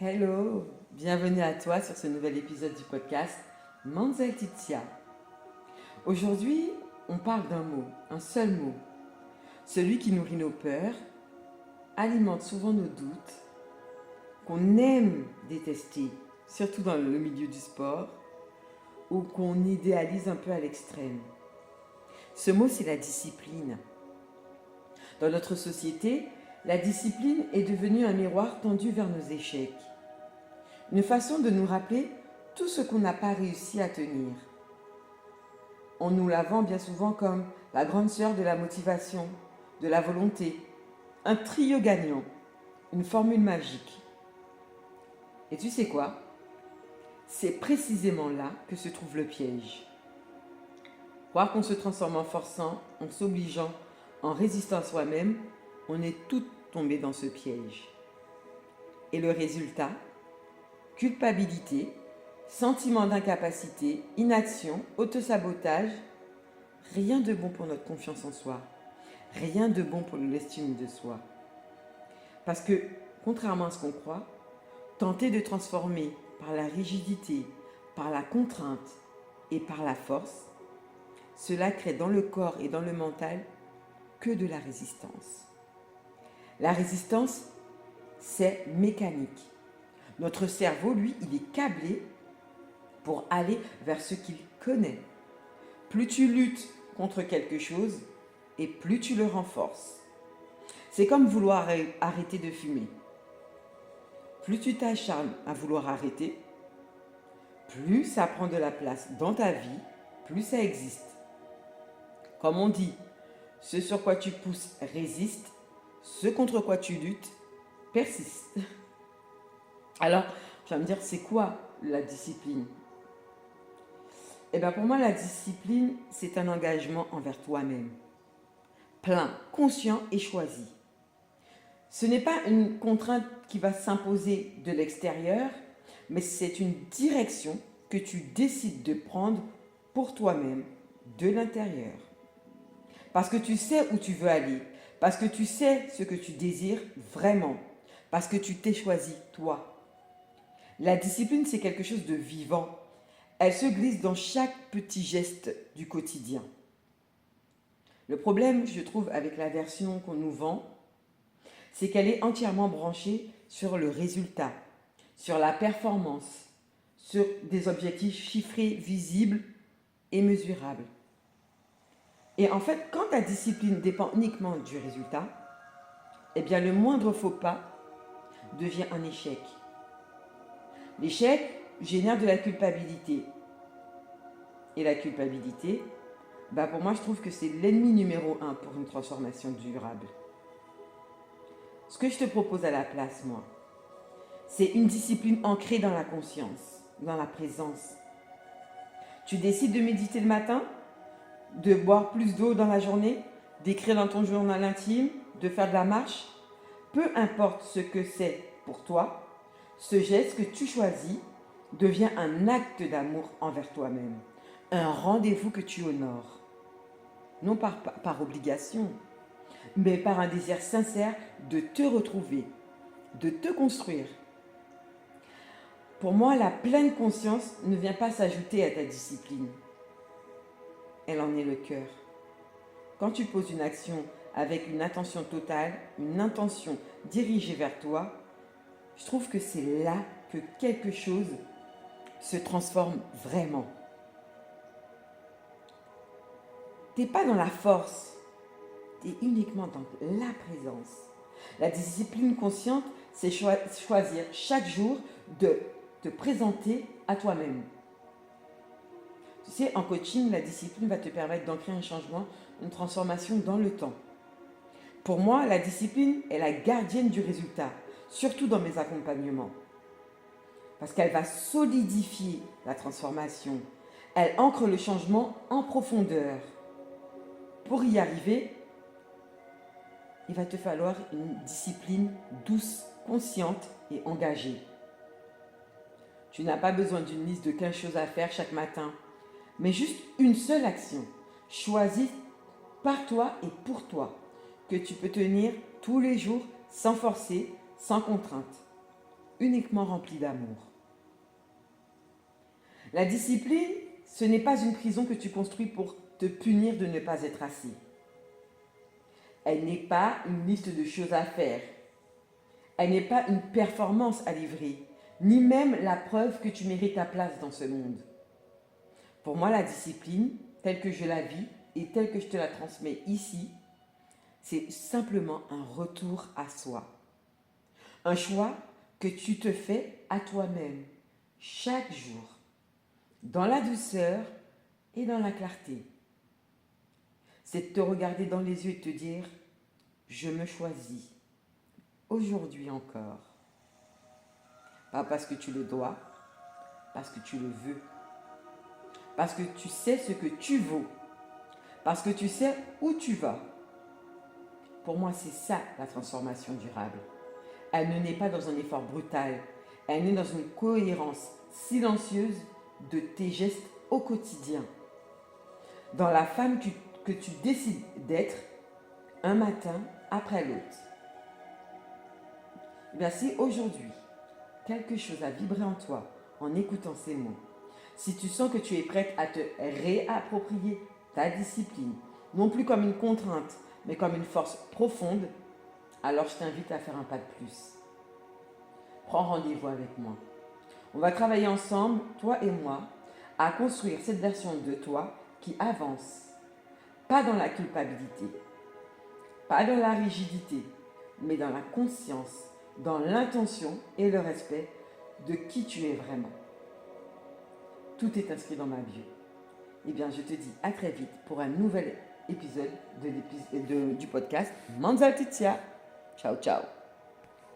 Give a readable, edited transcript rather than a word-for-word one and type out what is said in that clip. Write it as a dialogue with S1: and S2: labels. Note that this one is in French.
S1: Hello, bienvenue à toi sur ce nouvel épisode du podcast Manza Tizia. Aujourd'hui, on parle d'un mot, un seul mot, celui qui nourrit nos peurs, alimente souvent nos doutes, qu'on aime détester, surtout dans le milieu du sport, ou qu'on idéalise un peu à l'extrême. Ce mot, c'est la discipline. Dans notre société, la discipline est devenue un miroir tendu vers nos échecs. Une façon de nous rappeler tout ce qu'on n'a pas réussi à tenir. On nous la vend bien souvent comme la grande sœur de la motivation, de la volonté, un trio gagnant, une formule magique. Et tu sais quoi? C'est précisément là que se trouve le piège. Croire qu'on se transforme en forçant, en s'obligeant, en résistant à soi-même, on est toutes tombées dans ce piège. Et le résultat? Culpabilité, sentiment d'incapacité, inaction, autosabotage, rien de bon pour notre confiance en soi, rien de bon pour l'estime de soi. Parce que, contrairement à ce qu'on croit, tenter de transformer par la rigidité, par la contrainte et par la force, cela crée dans le corps et dans le mental que de la résistance. La résistance, c'est mécanique. Notre cerveau, lui, il est câblé pour aller vers ce qu'il connaît. Plus tu luttes contre quelque chose, et plus tu le renforces. C'est comme vouloir arrêter de fumer. Plus tu t'acharnes à vouloir arrêter, plus ça prend de la place dans ta vie, plus ça existe. Comme on dit, ce sur quoi tu pousses résiste, ce contre quoi tu luttes persiste. Alors, tu vas me dire, c'est quoi la discipline? Eh bien, pour moi, la discipline, c'est un engagement envers toi-même. Plein, conscient et choisi. Ce n'est pas une contrainte qui va s'imposer de l'extérieur, mais c'est une direction que tu décides de prendre pour toi-même, de l'intérieur. Parce que tu sais où tu veux aller, parce que tu sais ce que tu désires vraiment, parce que tu t'es choisi toi. La discipline, c'est quelque chose de vivant. Elle se glisse dans chaque petit geste du quotidien. Le problème, je trouve, avec la version qu'on nous vend, c'est qu'elle est entièrement branchée sur le résultat, sur la performance, sur des objectifs chiffrés, visibles et mesurables. Et en fait, quand ta discipline dépend uniquement du résultat, eh bien le moindre faux pas devient un échec. L'échec génère de la culpabilité. Et la culpabilité, pour moi, je trouve que c'est l'ennemi numéro 1 pour une transformation durable. Ce que je te propose à la place, moi, c'est une discipline ancrée dans la conscience, dans la présence. Tu décides de méditer le matin, de boire plus d'eau dans la journée, d'écrire dans ton journal intime, de faire de la marche. Peu importe ce que c'est pour toi, ce geste que tu choisis devient un acte d'amour envers toi-même, un rendez-vous que tu honores. Non par obligation, mais par un désir sincère de te retrouver, de te construire. Pour moi, la pleine conscience ne vient pas s'ajouter à ta discipline. Elle en est le cœur. Quand tu poses une action avec une intention totale, une intention dirigée vers toi, je trouve que c'est là que quelque chose se transforme vraiment. Tu n'es pas dans la force, tu es uniquement dans la présence. La discipline consciente, c'est choisir chaque jour de te présenter à toi-même. Tu sais, en coaching, la discipline va te permettre d'ancrer un changement, une transformation dans le temps. Pour moi, la discipline est la gardienne du résultat, surtout dans mes accompagnements. Parce qu'elle va solidifier la transformation. Elle ancre le changement en profondeur. Pour y arriver, il va te falloir une discipline douce, consciente et engagée. Tu n'as pas besoin d'une liste de 15 choses à faire chaque matin, mais juste une seule action, choisie par toi et pour toi, que tu peux tenir tous les jours sans forcer, sans contrainte. uniquement remplie d'amour. La discipline, ce n'est pas une prison que tu construis pour te punir de ne pas être assis. Elle n'est pas une liste de choses à faire. Elle n'est pas une performance à livrer, ni même la preuve que tu mérites ta place dans ce monde. Pour moi, la discipline, telle que je la vis et telle que je te la transmets ici, c'est simplement un retour à soi. Un choix que tu te fais à toi-même, chaque jour, dans la douceur et dans la clarté. C'est de te regarder dans les yeux et de te dire « Je me choisis, aujourd'hui encore. » Pas parce que tu le dois, parce que tu le veux. Parce que tu sais ce que tu vaux. Parce que tu sais où tu vas. Pour moi, c'est ça la transformation durable. Elle ne naît pas dans un effort brutal. Elle naît dans une cohérence silencieuse de tes gestes au quotidien. Dans la femme que tu décides d'être un matin après l'autre. Bien, si aujourd'hui, quelque chose a vibré en toi en écoutant ces mots, si tu sens que tu es prête à te réapproprier ta discipline, non plus comme une contrainte, mais comme une force profonde, alors je t'invite à faire un pas de plus. Prends rendez-vous avec moi. On va travailler ensemble, toi et moi, à construire cette version de toi qui avance. Pas dans la culpabilité, pas dans la rigidité, mais dans la conscience, dans l'intention et le respect de qui tu es vraiment. Tout est inscrit dans ma bio. Eh bien, je te dis à très vite pour un nouvel épisode du podcast Manza Laetitia. Ciao, ciao.